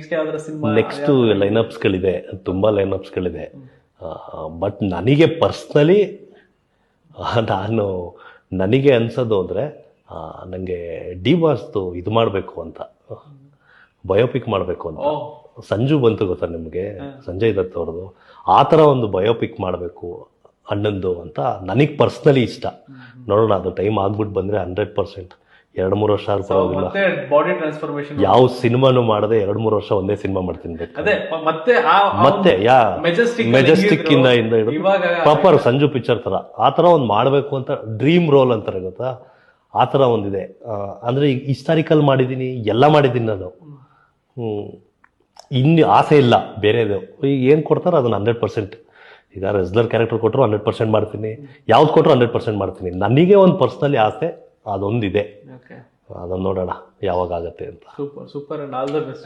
Next ಯಾವ್ದಾರ cinema? Next ಲೈನಪ್ಸ್ಗಳಿದೆ, ತುಂಬ ಲೈನಪ್ಸ್ಗಳಿದೆ. But ನನಗೆ ಪರ್ಸ್ನಲಿ ನನಗೆ ಅನ್ಸೋದು ಅಂದರೆ ನನಗೆ ಡಿ ಬಾಸ್ದು ಇದು ಮಾಡಬೇಕು ಅಂತ, ಬಯೋಪಿಕ್ ಮಾಡಬೇಕು ಅಂತ. ಸಂಜು ಬಂತು ಗೊತ್ತಾ ನಿಮಗೆ, ಸಂಜಯ್ ದತ್ ಅವ್ರದ್ದು. ಆ ಥರ ಒಂದು ಬಯೋಪಿಕ್ ಮಾಡಬೇಕು ಅಣ್ಣಂದು ಅಂತ ನನಗೆ ಪರ್ಸ್ನಲಿ ಇಷ್ಟ. ನೋಡೋಣ, ಅದು ಟೈಮ್ ಆಗ್ಬಿಟ್ಟು ಬಂದರೆ 100%. 2-3 ವರ್ಷ ಪರವಾಗಿಲ್ಲ. ಬಾಡಿ ಟ್ರಾನ್ಸ್ಫಾರ್ಮೇಶನ್ ಯಾವ ಸಿನಿಮಾನು ಮಾಡದೆ 2-3 ವರ್ಷ ಒಂದೇ ಸಿನಿಮಾ ಮಾಡ್ತೀನಿ ಬೇಕು. ಅದೇ ಮತ್ತೆ ಮೆಜೆಸ್ಟಿಕ್ ಇಂದ ಹಿಡಿದು ಪ್ರಾಪರ್ ಸಂಜು ಪಿಕ್ಚರ್ ತರ ಆ ತರ ಒಂದು ಮಾಡಬೇಕು ಅಂತ ಡ್ರೀಮ್ ರೋಲ್ ಅಂತಾರೆ ಗೊತ್ತಾ, ಆ ತರ ಒಂದಿದೆ. ಅಂದ್ರೆ ಈಗ ಹಿಸ್ಟಾರಿಕಲ್ ಮಾಡಿದೀನಿ, ಎಲ್ಲ ಮಾಡಿದೀನಿ ನಾನು. ಇನ್ನು ಆಸೆ ಇಲ್ಲ ಬೇರೆದು. ಈಗ ಏನ್ ಕೊಡ್ತಾರೋ ಅದನ್ನ 100%. ಈಗ ರೆಸ್ಲರ್ ಕ್ಯಾರೆಕ್ಟರ್ ಕೊಟ್ಟರು 100% ಮಾಡ್ತೀನಿ, ಯಾವ್ದು ಕೊಟ್ಟರು 100% ಮಾಡ್ತೀನಿ. ನನಗೆ ಒಂದು ಪರ್ಸನಲಿ ಆಸೆ ಅದೊಂದಿದೆ, ಅದನ್ನ ನೋಡೋಣ ಯಾವಾಗ ಆಗತ್ತೆ ಅಂತ. Super and all the best.